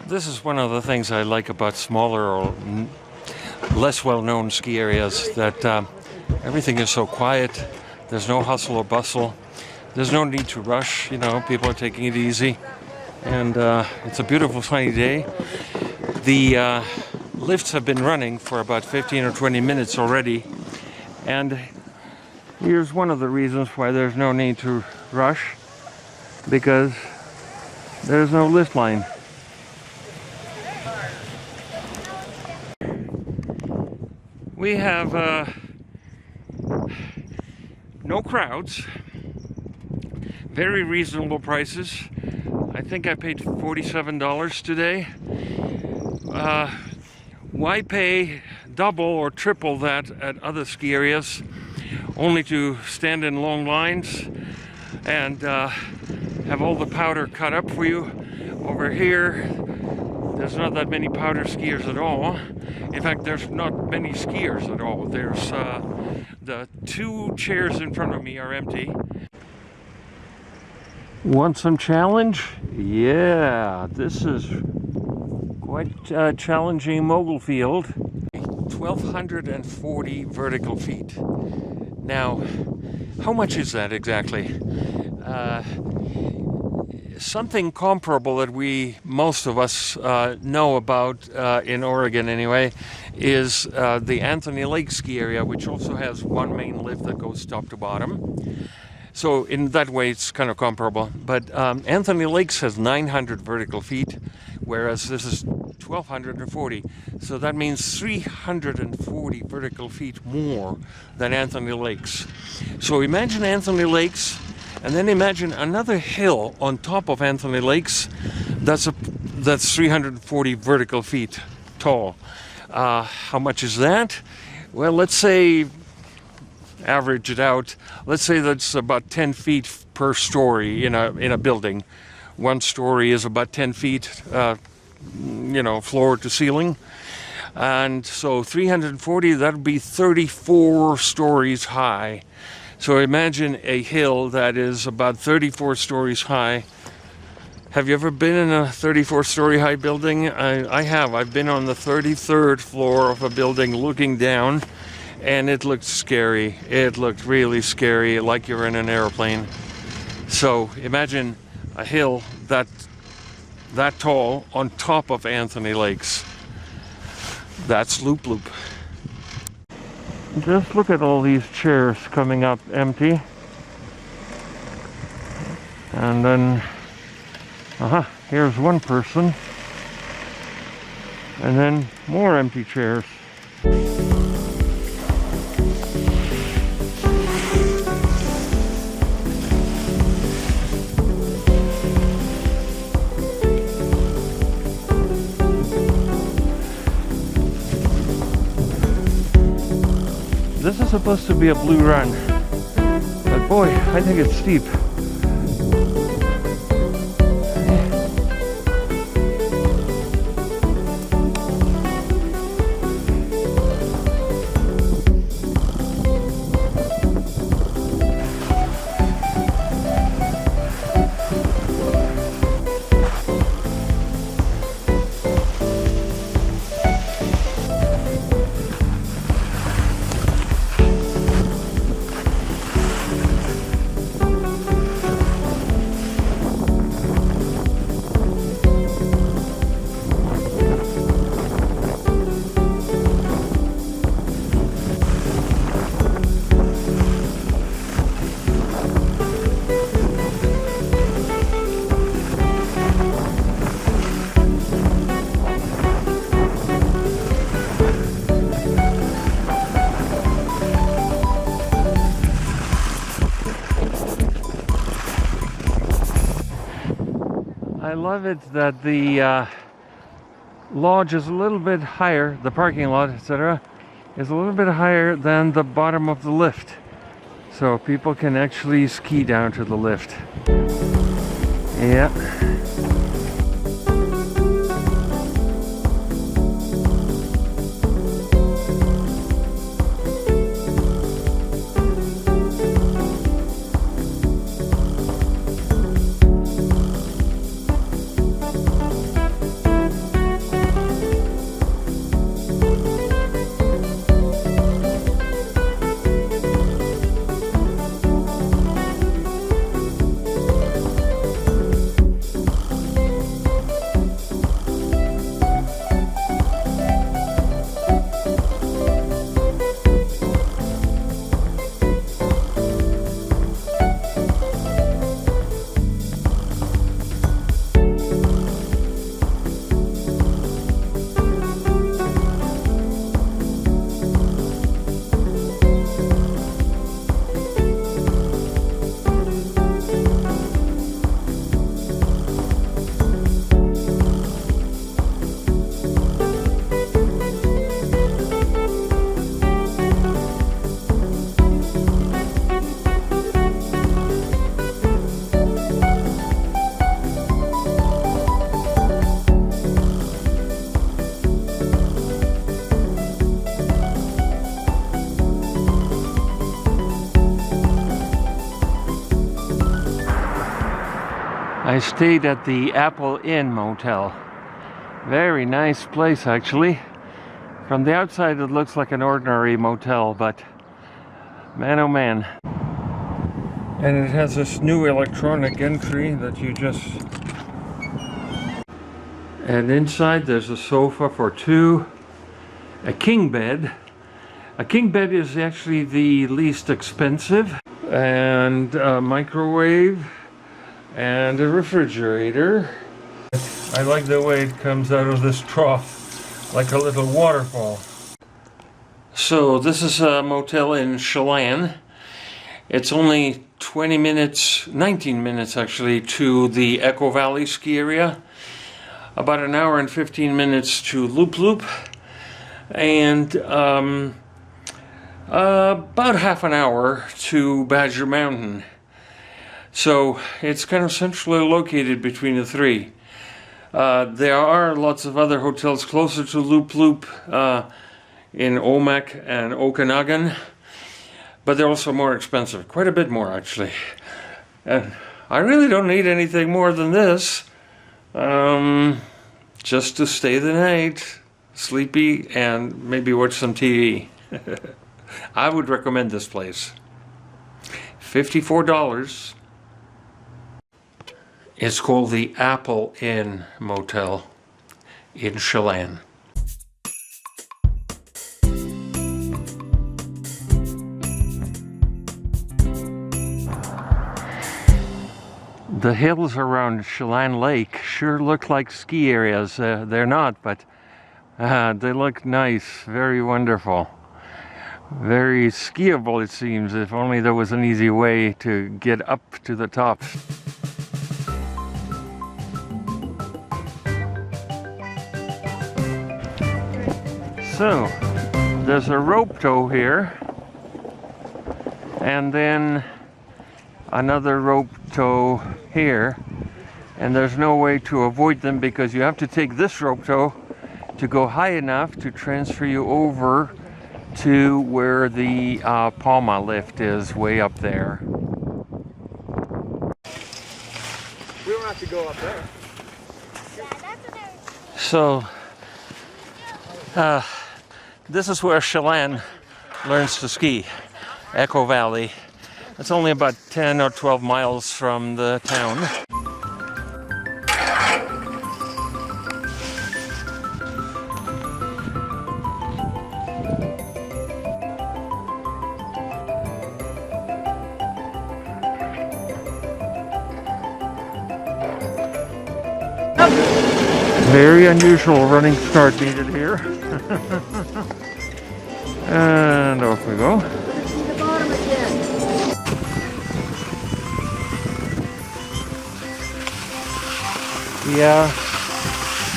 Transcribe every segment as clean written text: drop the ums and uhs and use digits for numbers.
This is one of the things I like about smaller or less well-known ski areas, that everything is so quiet. There's no hustle or bustle. There's no need to rush, people are taking it easy. And it's a beautiful sunny day. The lifts have been running for about 15 or 20 minutes already. And here's one of the reasons why there's no need to rush, because there's no lift line. We have no crowds, very reasonable prices. I think I paid $47 today. Why pay double or triple that at other ski areas, only to stand in long lines and have all the powder cut up for you? Over here, there's not that many powder skiers at all. In fact, there's not many skiers at all. There's the two chairs in front of me are empty. Want some challenge? Yeah, this is quite a challenging mogul field. 1,240 vertical feet. Now, how much is that exactly? Something comparable that most of us know about in Oregon anyway, is the Anthony Lake ski area, which also has one main lift that goes top to bottom. So in that way it's kind of comparable. But Anthony Lakes has 900 vertical feet, whereas this is 1,240. So that means 340 vertical feet more than Anthony Lakes. So imagine Anthony Lakes, and then imagine another hill on top of Anthony Lakes that's 340 vertical feet tall. How much is that? Well, let's say, average it out, let's say that's about 10 feet per story in a building. One story is about 10 feet, floor to ceiling. And so 340, that would be 34 stories high. So imagine a hill that is about 34 stories high. Have you ever been in a 34-story high building? I have. I've been on the 33rd floor of a building looking down, and it looked scary. It looked really scary, like you're in an airplane. So imagine a hill that tall on top of Anthony Lakes. That's Loup Loup. Just look at all these chairs coming up empty. And then, here's one person. And then more empty chairs. This is supposed to be a blue run, but boy, I think it's steep. I love it that the lodge is a little bit higher, the parking lot, etc., is a little bit higher than the bottom of the lift. So people can actually ski down to the lift. Yeah. I stayed at the Apple Inn Motel. Very nice place, actually. From the outside it looks like an ordinary motel, but man oh man. And it has this new electronic entry that you just... And inside there's a sofa for two, a king bed. A king bed is actually the least expensive. And a microwave and a refrigerator. I like the way it comes out of this trough, like a little waterfall. So this is a motel in Chelan. It's only 20 minutes, 19 minutes actually, to the Echo Valley ski area. About an hour and 15 minutes to Loup Loup. And about half an hour to Badger Mountain. So it's kind of centrally located between the three. There are lots of other hotels closer to Loup Loup in Omak and Okanagan, but they're also more expensive, quite a bit more actually. And I really don't need anything more than this, just to stay the night, sleepy, and maybe watch some TV. I would recommend this place. $54. It's called the Apple Inn Motel in Chelan. The hills around Chelan Lake sure look like ski areas. They're not, but they look nice, very wonderful. Very skiable, it seems, if only there was an easy way to get up to the top. So, there's a rope tow here, and then another rope tow here, and there's no way to avoid them because you have to take this rope tow to go high enough to transfer you over to where the Palma lift is, way up there. We don't have to go up there. So, this is where Chelan learns to ski, Echo Valley. It's only about 10 or 12 miles from the town. Very unusual running start needed here. And off we go. The bottom again. Yeah,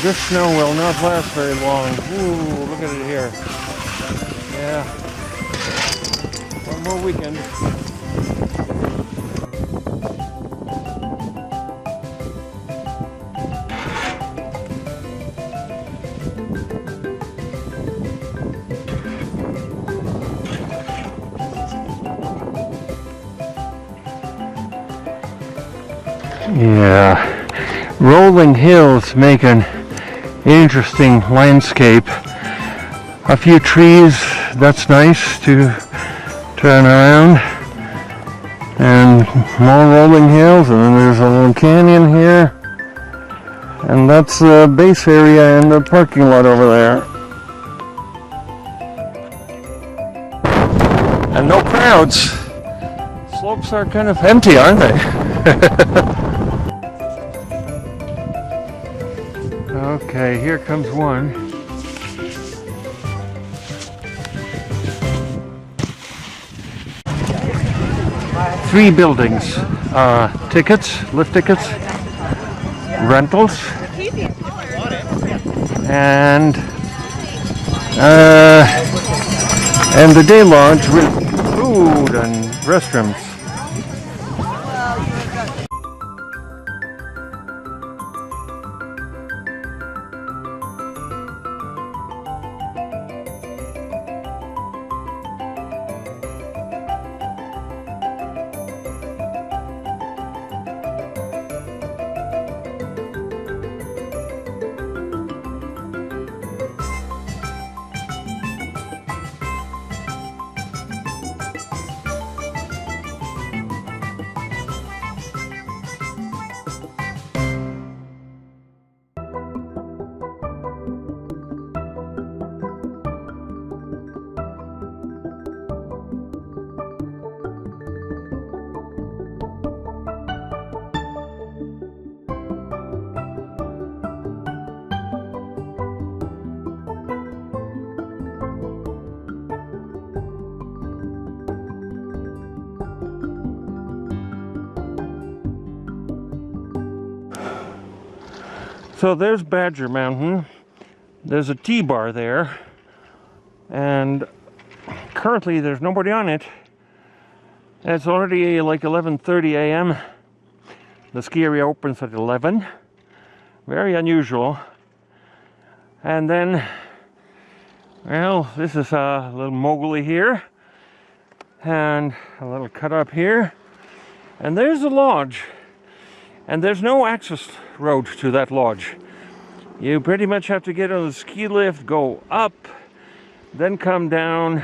this snow will not last very long. Ooh, look at it here. Yeah. One more weekend. Yeah, rolling hills make an interesting landscape. A few trees, that's nice to turn around. And more rolling hills, and then there's a little canyon here. And that's the base area and the parking lot over there. And no crowds. Slopes are kind of empty, aren't they? Okay, here comes one. Three buildings. Tickets, lift tickets, rentals, and the day lodge with food and restrooms. So there's Badger Mountain. There's a T-bar there, and currently there's nobody on it. It's already like 11:30 a.m. The ski area opens at 11. Very unusual. And then, well, this is a little mogully here, and a little cut up here, and there's the lodge. And there's no access road to that lodge. You pretty much have to get on the ski lift, go up, then come down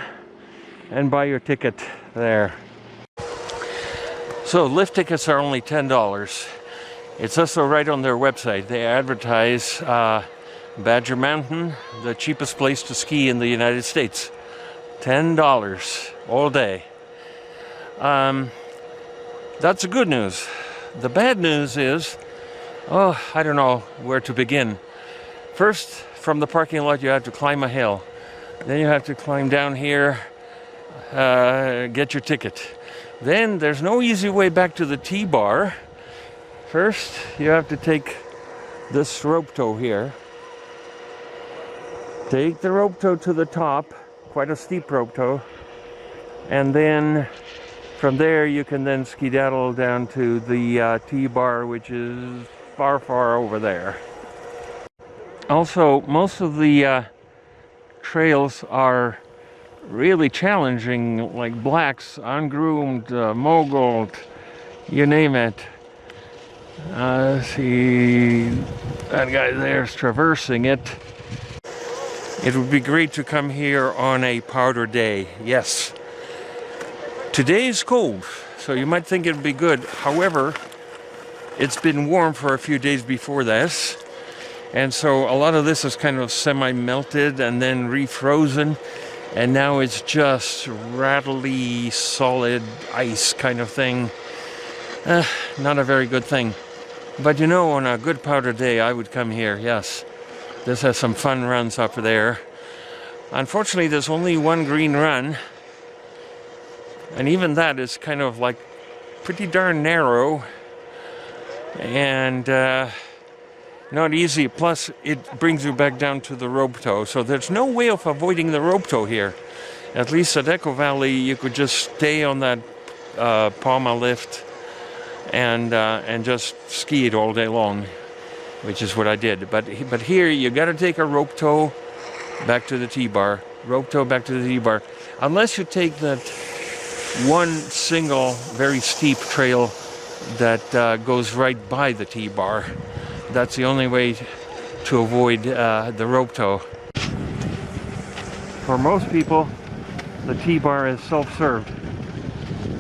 and buy your ticket there. So lift tickets are only $10. It's also right on their website. They advertise Badger Mountain, the cheapest place to ski in the United States. $10 all day. That's the good news. The bad news is, oh, I don't know where to begin. First, from the parking lot, you have to climb a hill. Then you have to climb down here, get your ticket. Then there's no easy way back to the T-bar. First, you have to take this rope tow here. Take the rope tow to the top, quite a steep rope tow. And then from there, you can then skedaddle down to the T-bar, which is far, far over there. Also, most of the trails are really challenging, like blacks, ungroomed, moguled, you name it. See, that guy there's traversing it. It would be great to come here on a powder day, yes. Today's cold, so you might think it'd be good. However, it's been warm for a few days before this, and so a lot of this is kind of semi-melted and then refrozen, and now it's just rattly, solid ice kind of thing. Not a very good thing. But you know, on a good powder day, I would come here, yes. This has some fun runs up there. Unfortunately, there's only one green run, and even that is kind of like pretty darn narrow and not easy. Plus, it brings you back down to the rope tow. So there's no way of avoiding the rope tow here. At least at Echo Valley, you could just stay on that Palma lift and just ski it all day long, which is what I did. But here, you got to take a rope tow back to the T-bar. Rope tow back to the T-bar. Unless you take that one single very steep trail that goes right by the T-bar. That's the only way to avoid the rope tow. For most people, the T-bar is self-served.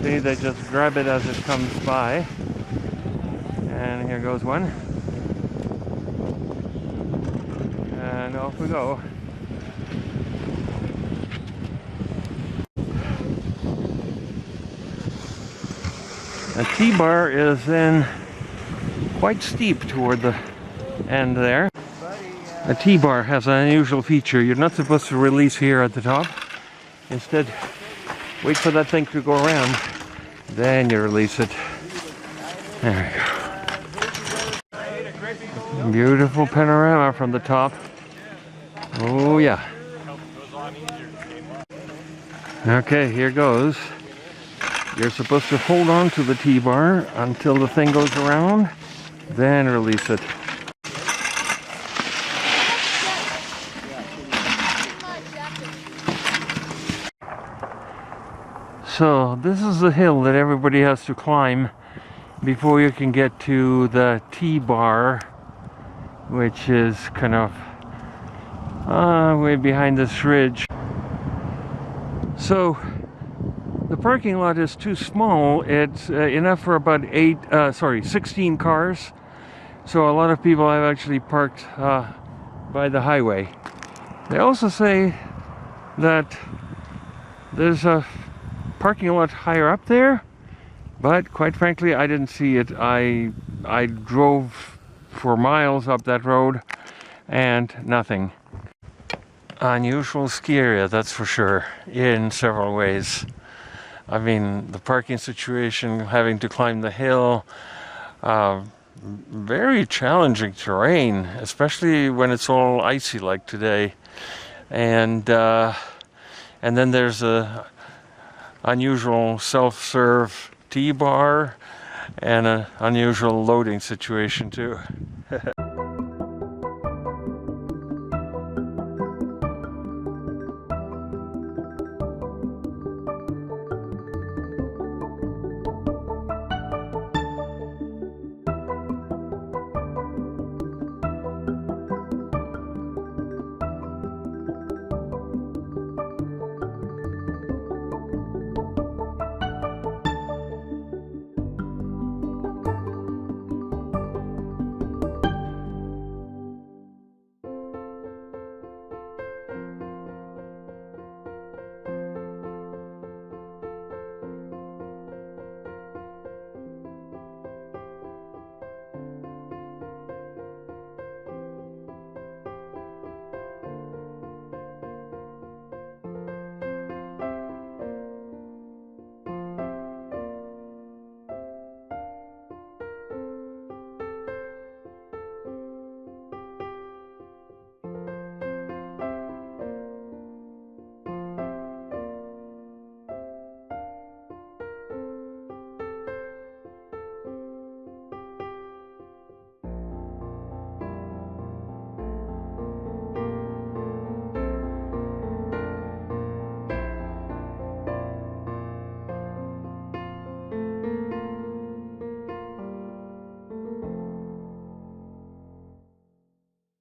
See, they just grab it as it comes by. And here goes one. And off we go. The T-bar is then quite steep toward the end there. A T-bar has an unusual feature. You're not supposed to release here at the top. Instead, wait for that thing to go around. Then you release it. There we go. Beautiful panorama from the top. Oh yeah. Okay, here goes. You're supposed to hold on to the T-bar until the thing goes around, then release it. So this is the hill that everybody has to climb before you can get to the T-bar, which is kind of way behind this ridge. So the parking lot is too small. It's enough for about 16 cars. So a lot of people have actually parked by the highway. They also say that there's a parking lot higher up there, but quite frankly, I didn't see it. I drove for miles up that road and nothing. Unusual ski area, that's for sure, in several ways. I mean, the parking situation, having to climb the hill, very challenging terrain, especially when it's all icy like today. And then there's a unusual self-serve tea bar and an unusual loading situation too.